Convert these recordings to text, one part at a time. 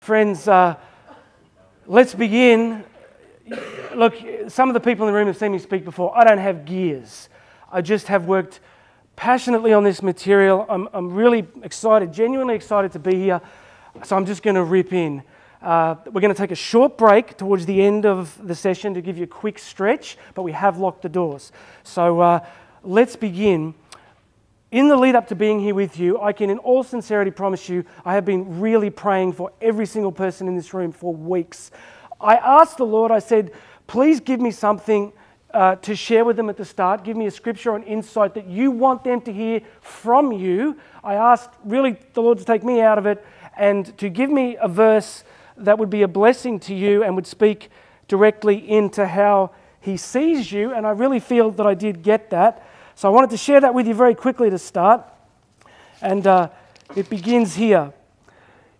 Friends, let's begin. Look, some of the people in the room have seen me speak before. I don't have gears. I just have worked passionately on this material. I'm really excited, genuinely excited to be here. So I'm just going to rip in. We're going to take a short break towards the end of the session to give you a quick stretch, but we have locked the doors. So let's begin. In the lead up to being here with you, I can in all sincerity promise you, I have been really praying for every single person in this room for weeks. I asked the Lord, I said, please give me something to share with them at the start. Give me a scripture or an insight that you want them to hear from you. I asked really the Lord to take me out of it and to give me a verse that would be a blessing to you and would speak directly into how He sees you. And I really feel that I did get that. So I wanted to share that with you very quickly to start. And it begins here.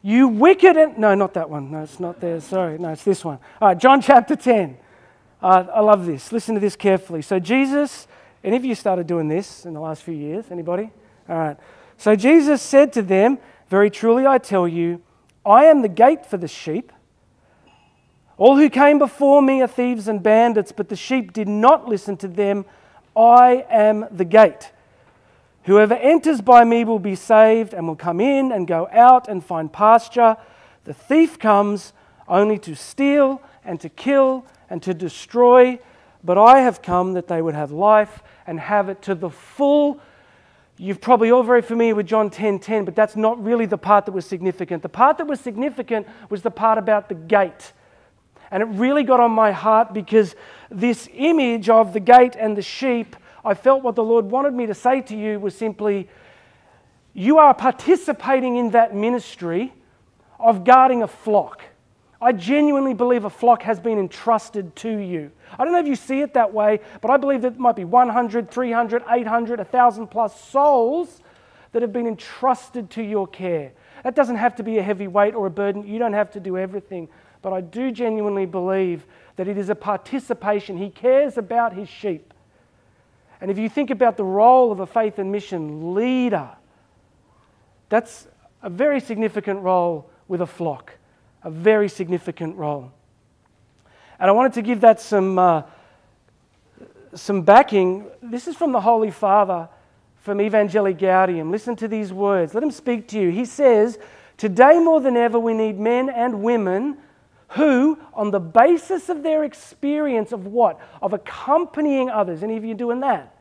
You wicked and... No, not that one. No, it's not there. Sorry. No, it's this one. All right, John chapter 10. I love this. Listen to this carefully. So Jesus... Any of you started doing this in the last few years? Anybody? All right. So Jesus said to them, very truly I tell you, I am the gate for the sheep. All who came before me are thieves and bandits, but the sheep did not listen to them. I am the gate. Whoever enters by me will be saved and will come in and go out and find pasture. The thief comes only to steal and to kill and to destroy, but I have come that they would have life and have it to the full. You're probably all very familiar with John 10:10, but that's not really the part that was significant. The part that was significant was the part about the gate. And it really got on my heart because this image of the gate and the sheep, I felt what the Lord wanted me to say to you was simply, you are participating in that ministry of guarding a flock. I genuinely believe a flock has been entrusted to you. I don't know if you see it that way, but I believe that it might be 100, 300, 800, 1,000 plus souls that have been entrusted to your care. That doesn't have to be a heavy weight or a burden. You don't have to do everything. But I do genuinely believe that it is a participation. He cares about His sheep. And if you think about the role of a faith and mission leader, that's a very significant role with a flock. A very significant role. And I wanted to give that some backing. This is from the Holy Father, from Evangelii Gaudium. Listen to these words. Let him speak to you. He says, today more than ever we need men and women who, on the basis of their experience of what? Of accompanying others. Any of you doing that?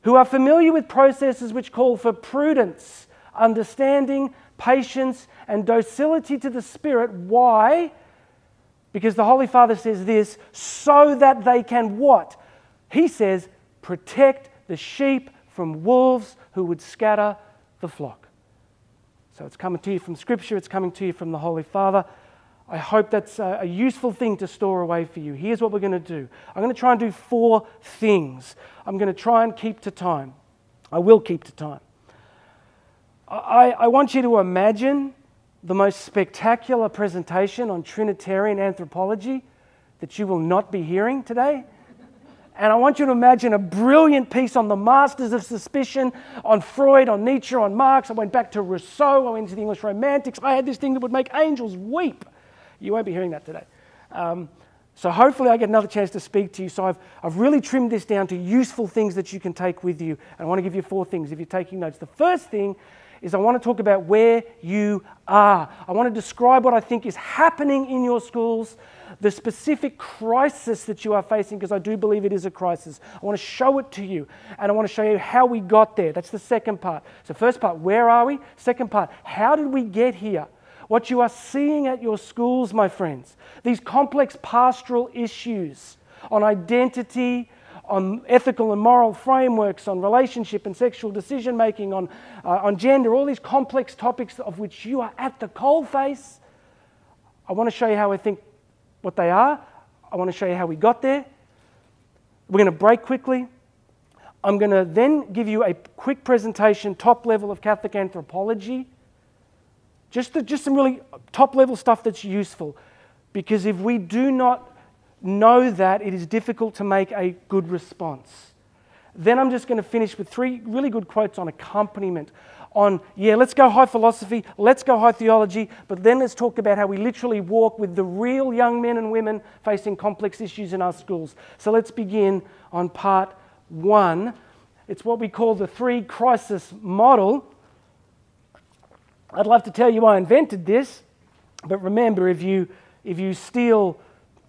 Who are familiar with processes which call for prudence, understanding, patience, and docility to the Spirit. Why? Because the Holy Father says this, so that they can what? He says, protect the sheep from wolves who would scatter the flock. So it's coming to you from Scripture, it's coming to you from the Holy Father. I hope that's a useful thing to store away for you. Here's what we're going to do. I'm going to try and do 4 things. I'm going to try and keep to time. I will keep to time. I want you to imagine the most spectacular presentation on Trinitarian anthropology that you will not be hearing today. And I want you to imagine a brilliant piece on the masters of suspicion, on Freud, on Nietzsche, on Marx. I went back to Rousseau, I went to the English Romantics. I had this thing that would make angels weep. You won't be hearing that today. So hopefully I get another chance to speak to you. So I've really trimmed this down to useful things that you can take with you. And I want to give you 4 things if you're taking notes. The first thing is I want to talk about where you are. I want to describe what I think is happening in your schools, the specific crisis that you are facing, because I do believe it is a crisis. I want to show it to you, and I want to show you how we got there. That's the second part. So first part, where are we? Second part, how did we get here? What you are seeing at your schools, my friends, these complex pastoral issues on identity, on ethical and moral frameworks, on relationship and sexual decision-making, on gender, all these complex topics of which you are at the coalface. I want to show you how I think what they are. I want to show you how we got there. We're going to break quickly. I'm going to then give you a quick presentation, top level of Catholic anthropology. Just some really top-level stuff that's useful. Because if we do not know that, it is difficult to make a good response. Then I'm just going to finish with 3 really good quotes on accompaniment, on, let's go high philosophy, let's go high theology, but then let's talk about how we literally walk with the real young men and women facing complex issues in our schools. So let's begin on part 1. It's what we call the 3 crisis model. I'd love to tell you I invented this, but remember, if you steal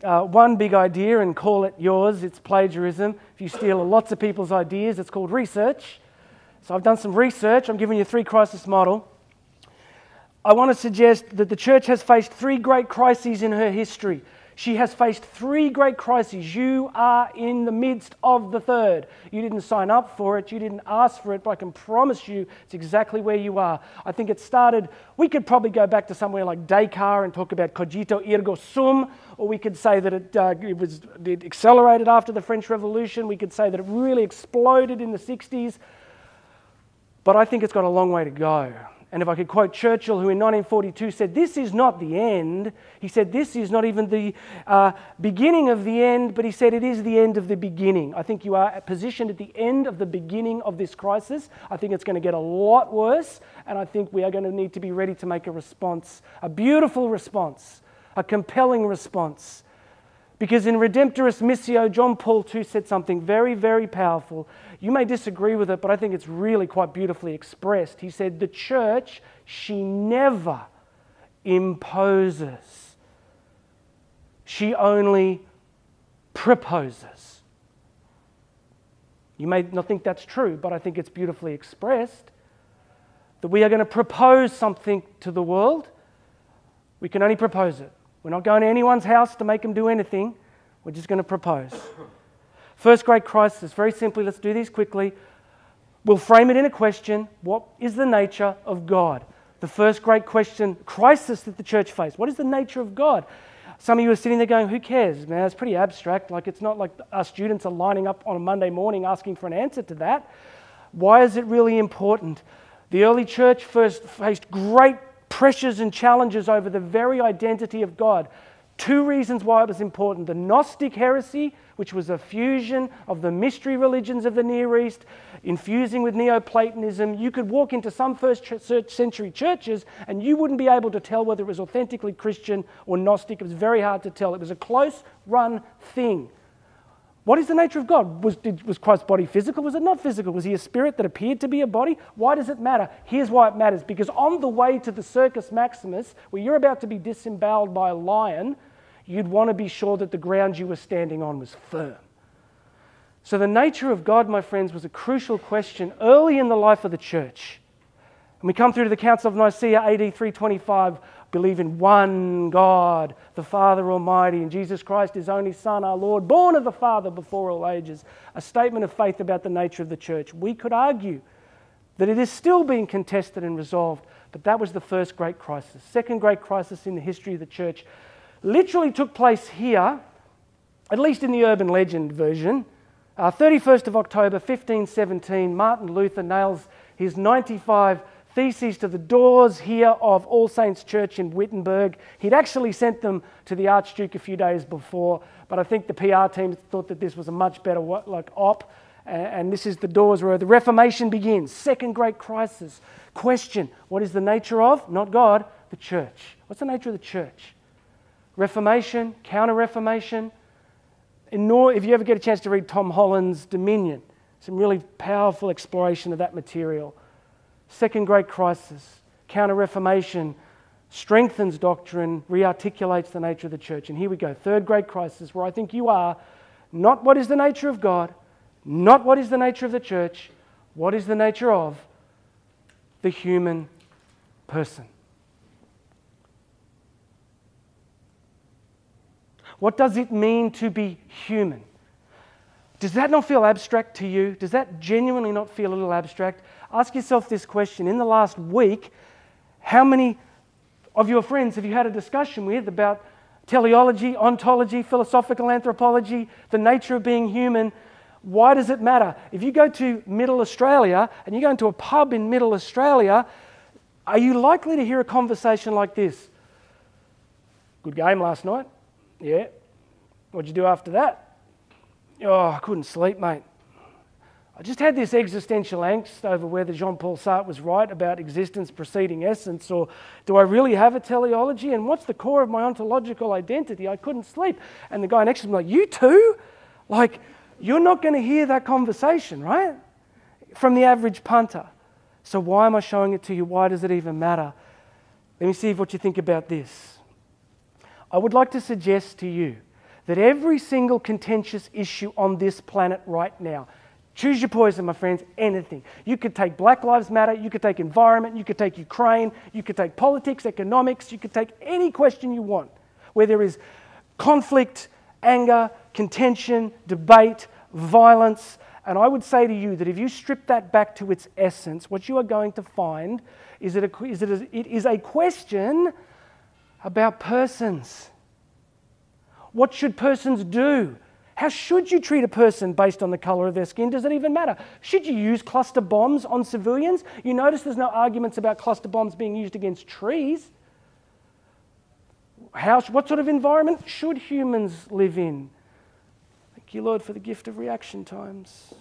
one big idea and call it yours, it's plagiarism. If you steal lots of people's ideas, it's called research. So I've done some research. I'm giving you a 3 crisis model. I want to suggest that the church has faced 3 great crises in her history. She has faced 3 great crises. You are in the midst of the 3rd. You didn't sign up for it. You didn't ask for it, but I can promise you it's exactly where you are. I think it started, we could probably go back to somewhere like Descartes and talk about cogito ergo sum, or we could say that it accelerated after the French Revolution. We could say that it really exploded in the 60s. But I think it's got a long way to go. And if I could quote Churchill, who in 1942 said, "This is not the end." He said, "This is not even the beginning of the end," but he said, "It is the end of the beginning." I think you are positioned at the end of the beginning of this crisis. I think it's going to get a lot worse, and I think we are going to need to be ready to make a response, a beautiful response, a compelling response. Because in Redemptoris Missio, John Paul II said something very, very powerful. You may disagree with it, but I think it's really quite beautifully expressed. He said, the church, she never imposes. She only proposes. You may not think that's true, but I think it's beautifully expressed. That we are going to propose something to the world. We can only propose it. We're not going to anyone's house to make them do anything. We're just going to propose. First great crisis, very simply, let's do these quickly. We'll frame it in a question. What is the nature of God? The first great crisis that the church faced. What is the nature of God? Some of you are sitting there going, who cares, man? It's pretty abstract. Like, it's not like our students are lining up on a Monday morning asking for an answer to that. Why is it really important? The early church first faced great pressures and challenges over the very identity of God. 2 reasons why it was important. The Gnostic heresy, which was a fusion of the mystery religions of the Near East, infusing with Neoplatonism. You could walk into some first century churches and you wouldn't be able to tell whether it was authentically Christian or Gnostic. It was very hard to tell. It was a close-run thing. What is the nature of God? Was Christ's body physical? Was it not physical? Was he a spirit that appeared to be a body? Why does it matter? Here's why it matters. Because on the way to the Circus Maximus, where you're about to be disemboweled by a lion, you'd want to be sure that the ground you were standing on was firm. So the nature of God, my friends, was a crucial question early in the life of the church. And we come through to the Council of Nicaea, AD 325, believe in one God, the Father Almighty, and Jesus Christ, His only Son, our Lord, born of the Father before all ages. A statement of faith about the nature of the church. We could argue that it is still being contested and resolved, but that was the first great crisis. Second great crisis in the history of the church literally took place here, at least in the urban legend version. 31st of October, 1517, Martin Luther nails his 95 theses to the doors here of All Saints Church in Wittenberg. He'd actually sent them to the Archduke a few days before, but I think the PR team thought that this was a much better op, and this is the doors where the Reformation begins. Second great crisis. Question, what is the nature of, not God, the church? What's the nature of the church? Reformation, counter-reformation. If you ever get a chance to read Tom Holland's Dominion, some really powerful exploration of that material. Second great crisis, counter-reformation, strengthens doctrine, re-articulates the nature of the church. And here we go, third great crisis, where I think you are, not what is the nature of God, not what is the nature of the church, what is the nature of the human person. What does it mean to be human? Does that not feel abstract to you? Does that genuinely not feel a little abstract? Ask yourself this question. In the last week, how many of your friends have you had a discussion with about teleology, ontology, philosophical anthropology, the nature of being human? Why does it matter? If you go to Middle Australia and you go into a pub in Middle Australia, are you likely to hear a conversation like this? Good game last night. Yeah. What'd you do after that? Oh, I couldn't sleep, mate. I just had this existential angst over whether Jean-Paul Sartre was right about existence preceding essence, or do I really have a teleology, and what's the core of my ontological identity? I couldn't sleep. And the guy next to me was like, you too? Like, you're not going to hear that conversation, right? From the average punter. So why am I showing it to you? Why does it even matter? Let me see what you think about this. I would like to suggest to you that every single contentious issue on this planet right now, choose your poison, my friends, anything. You could take Black Lives Matter, you could take environment, you could take Ukraine, you could take politics, economics, you could take any question you want, where there is conflict, anger, contention, debate, violence. And I would say to you that if you strip that back to its essence, what you are going to find is that it is a question about persons. What should persons do? How should you treat a person based on the colour of their skin? Does it even matter? Should you use cluster bombs on civilians? You notice there's no arguments about cluster bombs being used against trees. What sort of environment should humans live in? Thank you, Lord, for the gift of reaction times.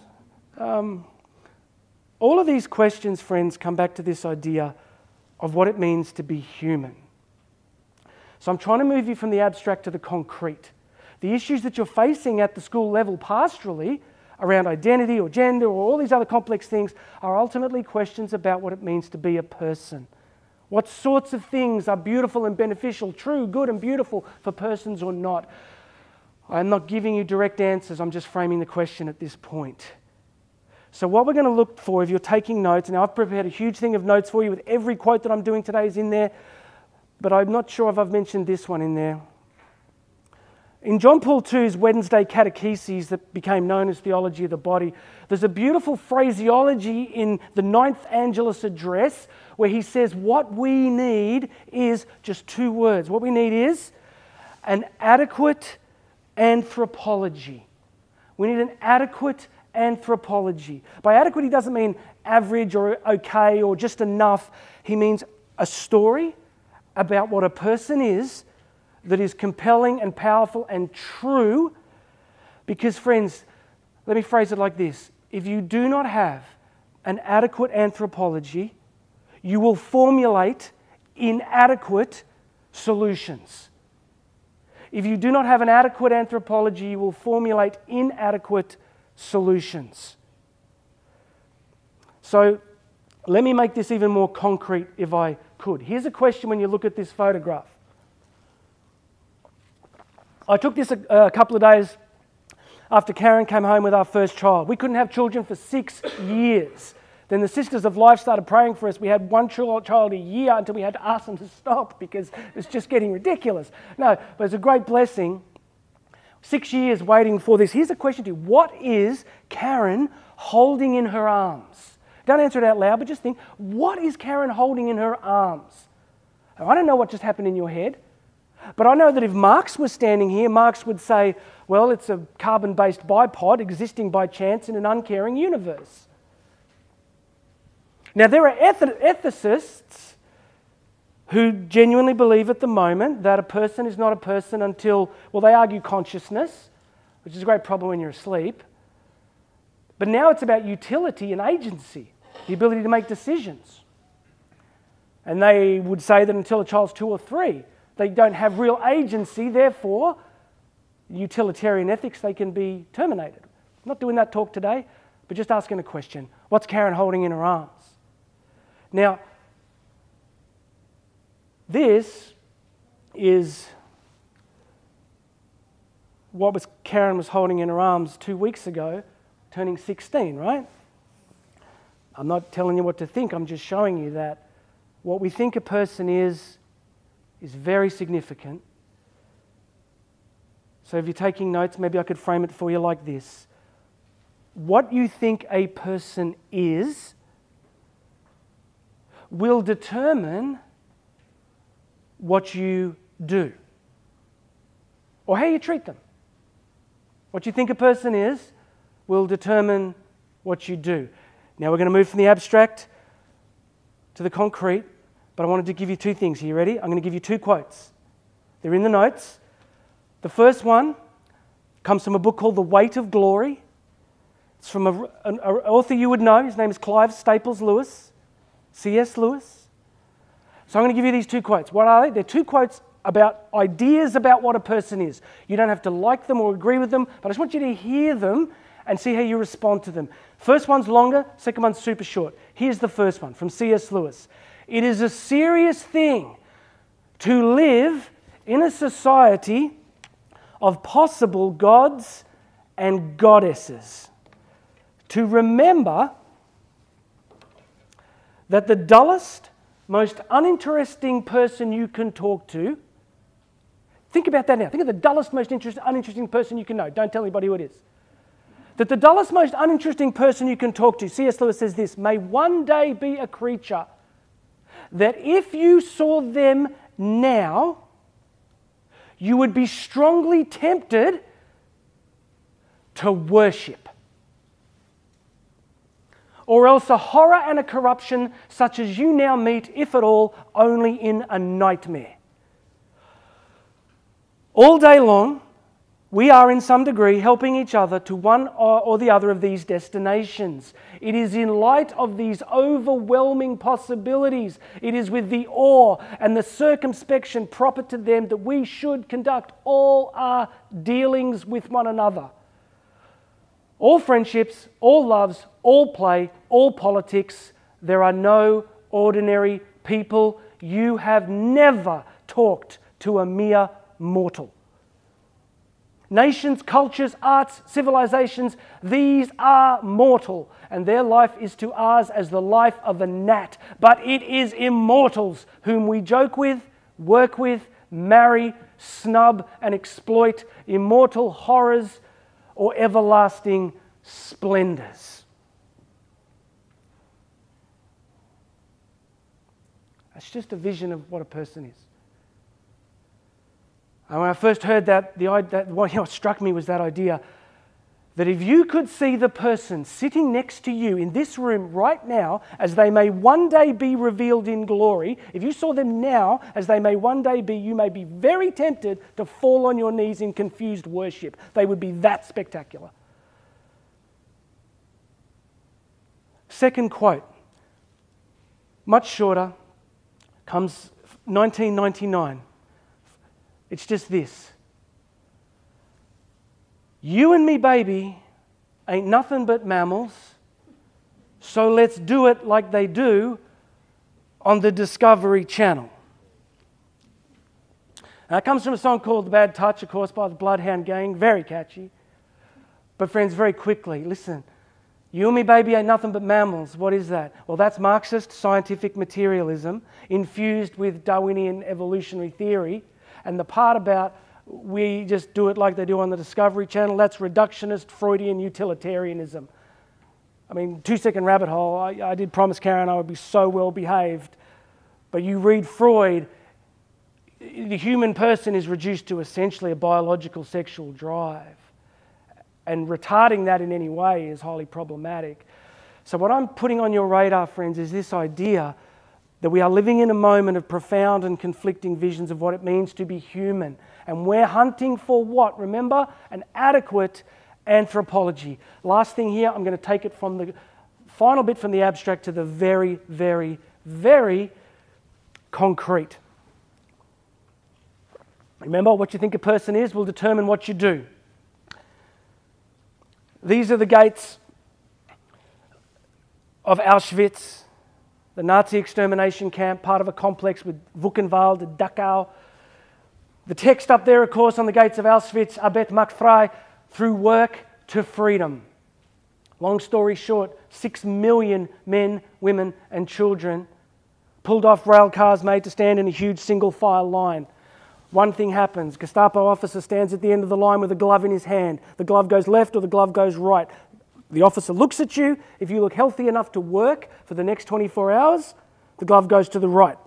All of these questions, friends, come back to this idea of what it means to be human. So I'm trying to move you from the abstract to the concrete. The issues that you're facing at the school level pastorally around identity or gender or all these other complex things are ultimately questions about what it means to be a person. What sorts of things are beautiful and beneficial, true, good and beautiful for persons or not? I'm not giving you direct answers, I'm just framing the question at this point. So what we're going to look for, if you're taking notes, and I've prepared a huge thing of notes for you with every quote that I'm doing today is in there, but I'm not sure if I've mentioned this one in there. In John Paul II's Wednesday catechesis that became known as Theology of the Body, there's a beautiful phraseology in the 9th Angelus address where he says what we need is just 2 words. What we need is an adequate anthropology. We need an adequate anthropology. By adequate, he doesn't mean average or okay or just enough. He means a story about what a person is that is compelling and powerful and true. Because, friends, let me phrase it like this. If you do not have an adequate anthropology, you will formulate inadequate solutions. If you do not have an adequate anthropology, you will formulate inadequate solutions. So, let me make this even more concrete if I could. Here's a question when you look at this photograph. I took this a couple of days after Karen came home with our first child. We couldn't have children for 6 years. Then the Sisters of Life started praying for us. We had 1 child a year until we had to ask them to stop because it was just getting ridiculous. No, but it's a great blessing. 6 years waiting for this. Here's a question to you. What is Karen holding in her arms? Don't answer it out loud, but just think, what is Karen holding in her arms? Now, I don't know what just happened in your head. But I know that if Marx was standing here, Marx would say, well, it's a carbon-based bipod existing by chance in an uncaring universe. Now, there are ethicists who genuinely believe at the moment that a person is not a person until, well, they argue consciousness, which is a great problem when you're asleep. But now it's about utility and agency, the ability to make decisions. And they would say that until a child's 2 or 3, they don't have real agency, therefore, utilitarian ethics, they can be terminated. I'm not doing that talk today, but just asking a question. What's Karen holding in her arms? Now, this is what Karen was holding in her arms 2 weeks ago, turning 16, right? I'm not telling you what to think, I'm just showing you that what we think a person is very significant. So if you're taking notes, maybe I could frame it for you like this. What you think a person is will determine what you do or how you treat them. What you think a person is will determine what you do. Now we're going to move from the abstract to the concrete. But I wanted to give you 2 things. Are you ready? I'm going to give you 2 quotes. They're in the notes. The first one comes from a book called The Weight of Glory. It's It's from an author you would know. His name is Clive Staples Lewis, C.S. Lewis. So I'm going to give you these two quotes. What are they? They're two quotes about ideas about what a person is. You don't have to like them or agree with them, but I just want you to hear them and see how you respond to them. First one's longer, second one's super short. Here's the first one from C.S. Lewis. It is a serious thing to live in a society of possible gods and goddesses. To remember that the dullest, most uninteresting person you can talk to, think about that now. Think of the dullest, most uninteresting person you can know. Don't tell anybody who it is. That the dullest, most uninteresting person you can talk to, C.S. Lewis says this, may one day be a creature that if you saw them now, you would be strongly tempted to worship. Or else a horror and a corruption such as you now meet, if at all, only in a nightmare. All day long, we are in some degree helping each other to one or the other of these destinations. It is in light of these overwhelming possibilities, it is with the awe and the circumspection proper to them that we should conduct all our dealings with one another. All friendships, all loves, all play, all politics. There are no ordinary people. You have never talked to a mere mortal. Nations, cultures, arts, civilizations, these are mortal, and their life is to ours as the life of a gnat. But it is immortals whom we joke with, work with, marry, snub, and exploit, immortal horrors or everlasting splendors. That's just a vision of what a person is. And when I first heard that, what struck me was that idea that if you could see the person sitting next to you in this room right now, as they may one day be revealed in glory, if you saw them now as they may one day be, you may be very tempted to fall on your knees in confused worship. They would be that spectacular. Second quote, much shorter, comes 1999. It's just this. You and me, baby, ain't nothing but mammals, so let's do it like they do on the Discovery Channel. Now, it comes from a song called The Bad Touch, of course, by the Bloodhound Gang. Very catchy. But friends, very quickly, listen. You and me, baby, ain't nothing but mammals. What is that? Well, that's Marxist scientific materialism infused with Darwinian evolutionary theory. And the part about we just do it like they do on the Discovery Channel, that's reductionist Freudian utilitarianism. I mean, 2-second rabbit hole. I did promise Karen I would be so well behaved. But you read Freud, the human person is reduced to essentially a biological sexual drive. And retarding that in any way is highly problematic. So what I'm putting on your radar, friends, is this idea that we are living in a moment of profound and conflicting visions of what it means to be human. And we're hunting for what? Remember? An adequate anthropology. Last thing here, I'm going to take it from the final bit from the abstract to the very, very, very concrete. Remember, what you think a person is will determine what you do. These are the gates of Auschwitz, the Nazi extermination camp, part of a complex with Buchenwald and Dachau. The text up there, of course, on the gates of Auschwitz, Arbeit macht frei, through work to freedom. Long story short, 6 million men, women and children pulled off rail cars made to stand in a huge single file line. One thing happens. Gestapo officer stands at the end of the line with a glove in his hand. The glove goes left or the glove goes right. The officer looks at you. If you look healthy enough to work for the next 24 hours, the glove goes to the right.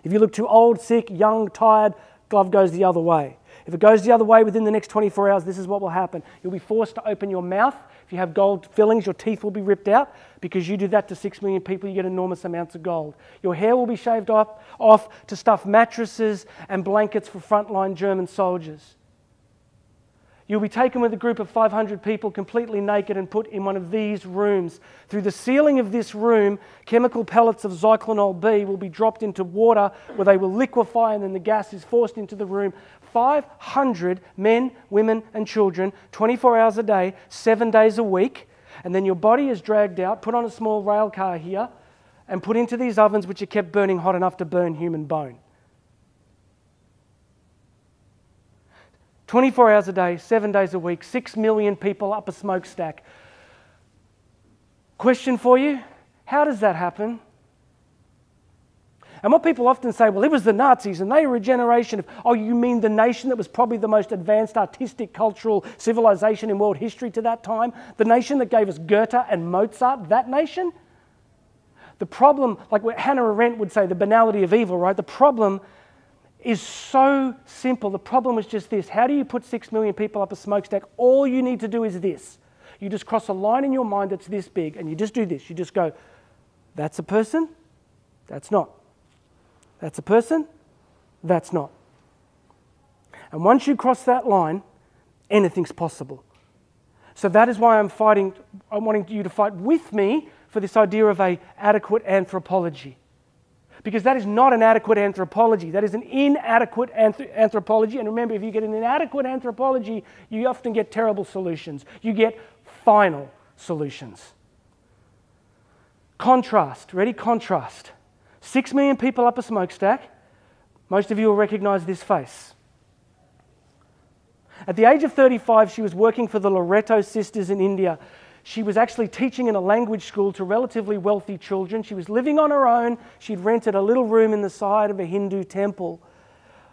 If you look too old, sick, young, tired, glove goes the other way. If it goes the other way within the next 24 hours, this is what will happen. You'll be forced to open your mouth. If you have gold fillings, your teeth will be ripped out. Because you do that to 6 million people, you get enormous amounts of gold. Your hair will be shaved off to stuff mattresses and blankets for frontline German soldiers. You'll be taken with a group of 500 people completely naked and put in one of these rooms. Through the ceiling of this room, chemical pellets of zyklonol B will be dropped into water where they will liquefy and then the gas is forced into the room. 500 men, women and children, 24 hours a day, 7 days a week. And then your body is dragged out, put on a small rail car here and put into these ovens which are kept burning hot enough to burn human bone. 24 hours a day, 7 days a week, 6 million people up a smokestack. Question for you, how does that happen? And what people often say, well, it was the Nazis and they were a generation of, oh, you mean the nation that was probably the most advanced artistic, cultural civilization in world history to that time? The nation that gave us Goethe and Mozart, that nation? The problem, like what Hannah Arendt would say, the banality of evil, right? The problem is so simple. The problem is just this. How do you put 6 million people up a smokestack? All you need to do is this. You just cross a line in your mind that's this big and you just do this. You just go, that's a person, that's not. That's a person, that's not. And once you cross that line, anything's possible. So that is why I'm wanting you to fight with me for this idea of an adequate anthropology. Because that is not an adequate anthropology. That is an inadequate anthropology. And remember, if you get an inadequate anthropology, you often get terrible solutions. You get final solutions. Contrast. Ready? Contrast. 6 million people up a smokestack. Most of you will recognize this face. At the age of 35, she was working for the Loreto sisters in India. She was actually teaching in a language school to relatively wealthy children. She was living on her own. She'd rented a little room in the side of a Hindu temple.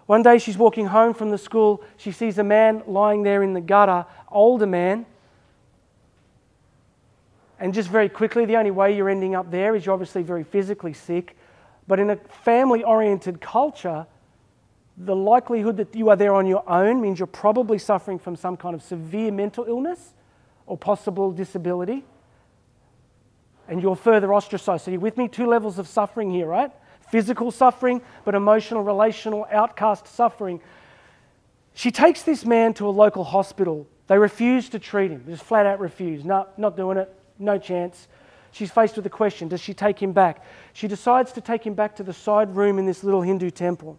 One day she's walking home from the school. She sees a man lying there in the gutter, older man. And just very quickly, the only way you're ending up there is you're obviously very physically sick. But in a family-oriented culture, the likelihood that you are there on your own means you're probably suffering from some kind of severe mental illness or possible disability, and you're further ostracized. So you're with me? 2 levels of suffering here, right? Physical suffering, but emotional, relational, outcast suffering. She takes this man to a local hospital. They refuse to treat him. Just flat out refuse. No, not doing it. No chance. She's faced with the question, does she take him back? She decides to take him back to the side room in this little Hindu temple.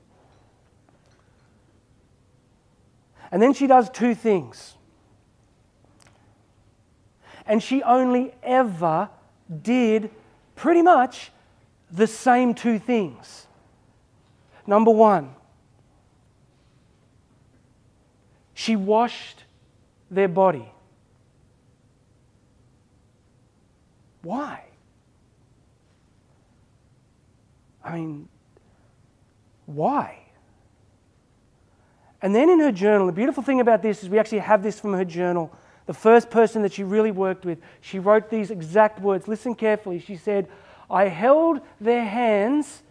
And then she does 2 things. And she only ever did pretty much the same 2 things. Number 1, she washed their body. Why? I mean, why? And then in her journal, the beautiful thing about this is we actually have this from her journal. The first person that she really worked with, she wrote these exact words. Listen carefully. She said, I held their hands,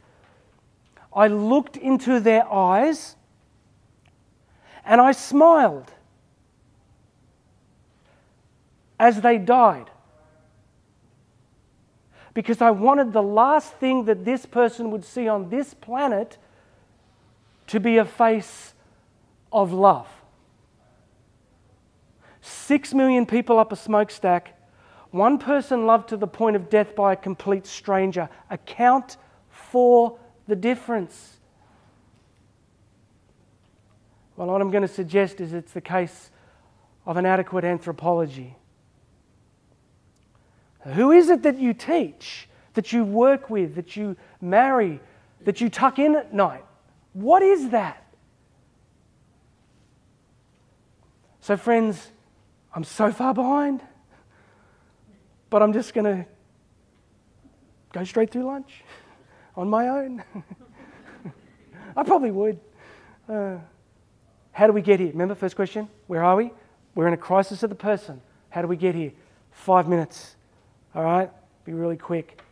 I looked into their eyes, and I smiled as they died. Because I wanted the last thing that this person would see on this planet to be a face of love. 6 million people up a smokestack, 1 person loved to the point of death by a complete stranger. Account for the difference. Well, what I'm going to suggest is it's the case of an adequate anthropology. Who is it that you teach, that you work with, that you marry, that you tuck in at night? What is that? So friends, I'm so far behind, but I'm just going to go straight through lunch on my own. I probably would. How do we get here? Remember, first question, where are we? We're in a crisis of the person. How do we get here? 5 minutes. All right? Be really quick.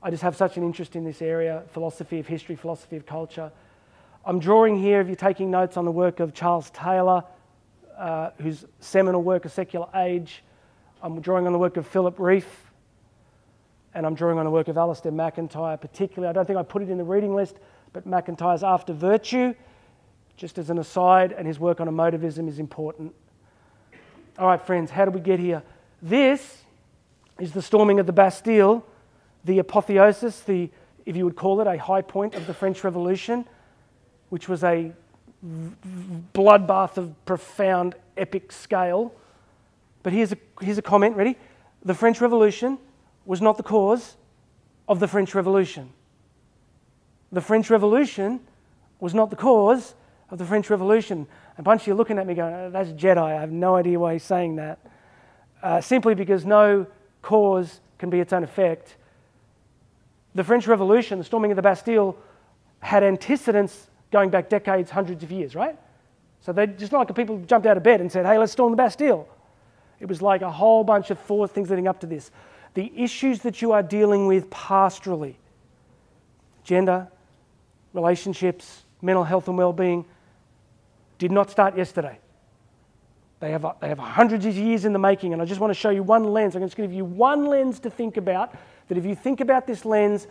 I just have such an interest in this area, philosophy of history, philosophy of culture. I'm drawing here, if you're taking notes, on the work of Charles Taylor, whose seminal work, A Secular Age. I'm drawing on the work of Philip Reef, and I'm drawing on the work of Alistair McIntyre particularly. I don't think I put it in the reading list, but McIntyre's After Virtue, just as an aside, and his work on emotivism is important. All right, friends, how did we get here? This is the storming of the Bastille, the apotheosis, if you would call it, a high point of the French Revolution, which was a bloodbath of profound, epic scale. But here's a comment, ready? The French Revolution was not the cause of the French Revolution. The French Revolution was not the cause of the French Revolution. A bunch of you looking at me going, oh, that's Jedi. I have no idea why he's saying that. Simply because no cause can be its own effect. The French Revolution, the storming of the Bastille, had antecedents going back decades, hundreds of years, right? So they just not like people jumped out of bed and said, hey, let's storm the Bastille. It was like a whole bunch of things leading up to this. The issues that you are dealing with pastorally, gender, relationships, mental health and well-being, did not start yesterday. They have hundreds of years in the making, and I just want to show you one lens. I'm just going to give you one lens to think about, that if you think about this lens,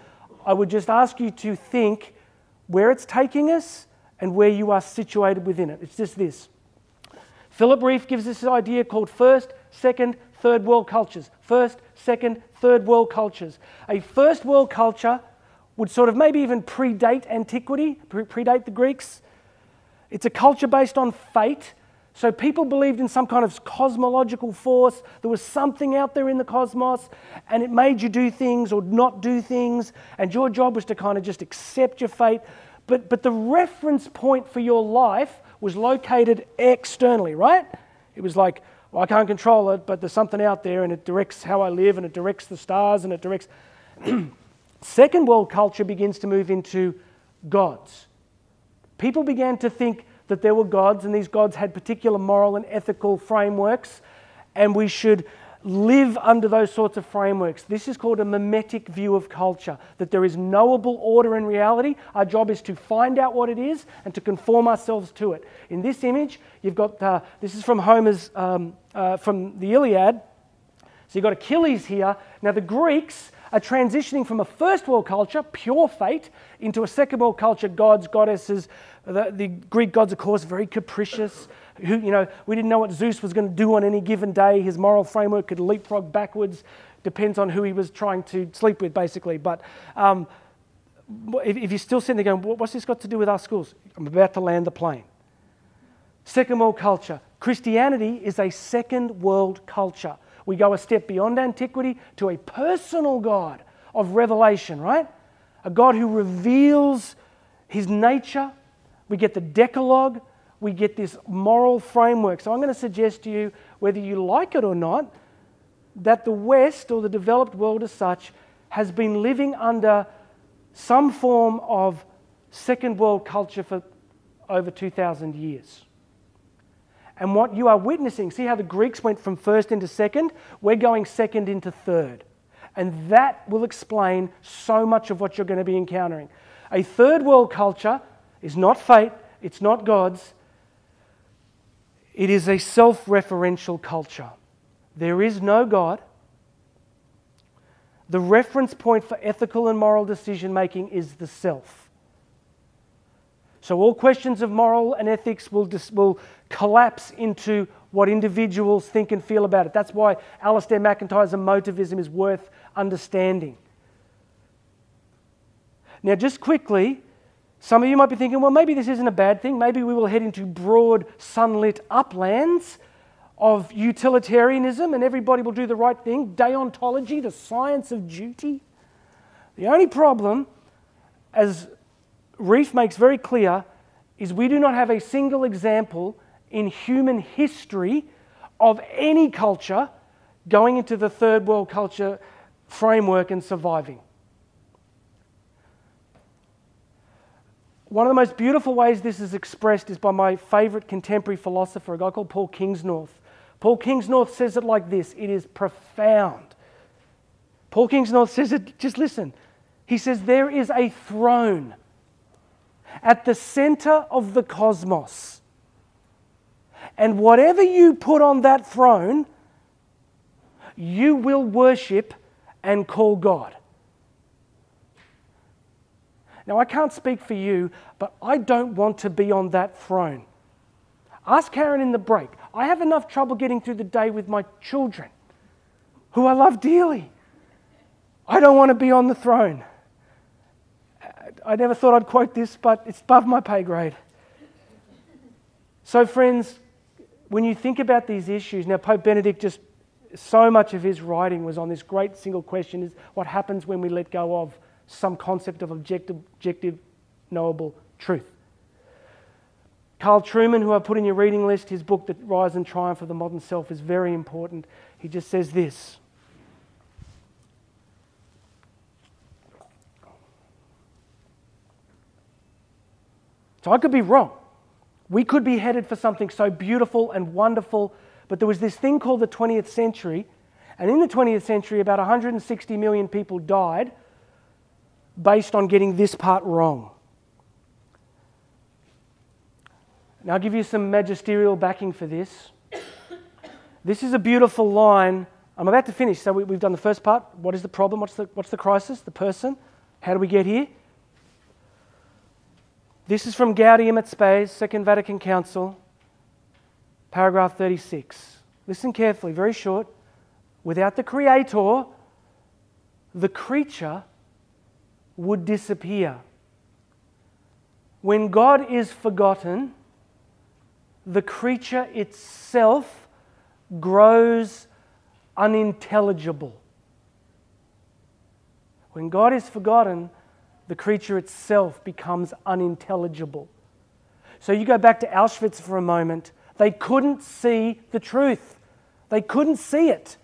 I would just ask you to think where it's taking us and where you are situated within it. It's just this. Philip Reef gives us this idea called first, second, third world cultures. First, second, third world cultures. A first world culture would sort of maybe even predate antiquity, predate the Greeks. It's a culture based on fate. So people believed in some kind of cosmological force. There was something out there in the cosmos, and it made you do things or not do things, and your job was to kind of just accept your fate. But the reference point for your life was located externally, right? It was like, well, I can't control it, but there's something out there, and it directs how I live, and it directs the stars, and it directs... Second world culture begins to move into gods. People began to think that there were gods, and these gods had particular moral and ethical frameworks, and we should live under those sorts of frameworks. This is called a mimetic view of culture, that there is knowable order in reality. Our job is to find out what it is and to conform ourselves to it. In this image, you've got, this is from Homer's, from the Iliad. So you've got Achilles here. Now the Greeks are transitioning from a first world culture, pure fate, into a second world culture, gods, goddesses. The Greek gods, of course, very capricious. We didn't know what Zeus was going to do on any given day. His moral framework could leapfrog backwards. Depends on who he was trying to sleep with, basically. But if you're still sitting there going, what's this got to do with our schools? I'm about to land the plane. Second world culture. Christianity is a second world culture. We go a step beyond antiquity to a personal God of revelation, right? A God who reveals his nature. We get the Decalogue. We get this moral framework. So I'm going to suggest to you, whether you like it or not, that the West, or the developed world as such, has been living under some form of second world culture for over 2,000 years. And what you are witnessing, see how the Greeks went from first into second? We're going second into third. And that will explain so much of what you're going to be encountering. A third world culture is not fate, it's not God's. It is a self-referential culture. There is no God. The reference point for ethical and moral decision-making is the self. So all questions of moral and ethics will collapse into what individuals think and feel about it. That's why Alistair McIntyre's emotivism is worth understanding. Now, just quickly, some of you might be thinking, well, maybe this isn't a bad thing. Maybe we will head into broad, sunlit uplands of utilitarianism and everybody will do the right thing. Deontology, the science of duty. The only problem, as Reef makes very clear, is we do not have a single example in human history of any culture going into the third world culture framework and surviving. One of the most beautiful ways this is expressed is by my favourite contemporary philosopher, a guy called Paul Kingsnorth. Paul Kingsnorth says it like this. It is profound. Paul Kingsnorth says it, just listen. He says, there is a throne at the center of the cosmos. And whatever you put on that throne, you will worship and call God. Now, I can't speak for you, but I don't want to be on that throne. Ask Karen in the break. I have enough trouble getting through the day with my children, who I love dearly. I don't want to be on the throne. I never thought I'd quote this, but it's above my pay grade. So friends, when you think about these issues, now Pope Benedict so much of his writing was on this great single question, is what happens when we let go of some concept of objective knowable truth. Carl Trueman, who I put in your reading list, his book, The Rise and Triumph of the Modern Self, is very important. He just says this: so I could be wrong. We could be headed for something so beautiful and wonderful, but there was this thing called the 20th century, and in the 20th century about 160 million people died based on getting this part wrong. Now I'll give you some magisterial backing for this. This is a beautiful line. I'm about to finish, so we've done the first part. What is the problem? What's the crisis? The person? How do we get here? This is from Gaudium et Spes, Second Vatican Council, paragraph 36. Listen carefully, very short. Without the Creator, the creature would disappear. When God is forgotten, the creature itself grows unintelligible. When God is forgotten, the creature itself becomes unintelligible. So you go back to Auschwitz for a moment. They couldn't see the truth. They couldn't see it.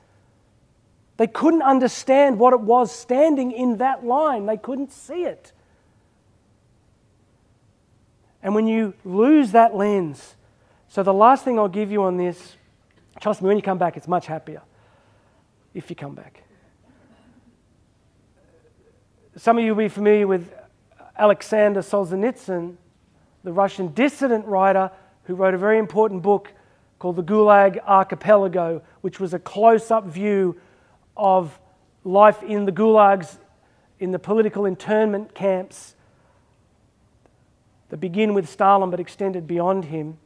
They couldn't understand what it was standing in that line. They couldn't see it. And when you lose that lens, so the last thing I'll give you on this, trust me, when you come back, it's much happier, if you come back. Some of you will be familiar with Alexander Solzhenitsyn, the Russian dissident writer who wrote a very important book called The Gulag Archipelago, which was a close-up view of life in the gulags, in the political internment camps that begin with Stalin but extended beyond him,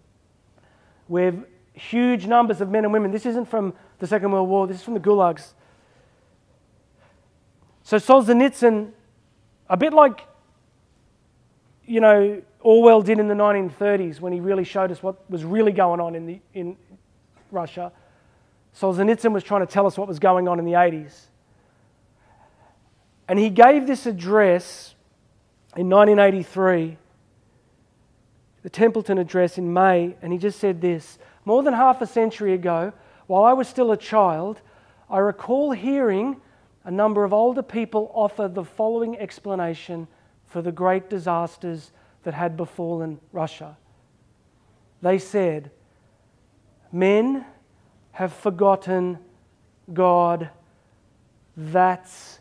where huge numbers of men and women, this isn't from the Second World War, this is from the gulags. So Solzhenitsyn, a bit like, Orwell did in the 1930s when he really showed us what was really going on in Russia, Solzhenitsyn was trying to tell us what was going on in the 80s. And he gave this address in 1983, the Templeton Address in May, and he just said this: more than half a century ago, while I was still a child, I recall hearing a number of older people offer the following explanation for the great disasters that had befallen Russia. They said, men have forgotten God. That's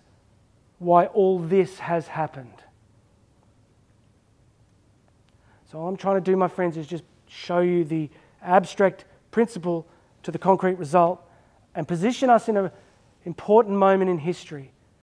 why all this has happened. So all I'm trying to do, my friends, is just show you the abstract principle to the concrete result and position us in an important moment in history.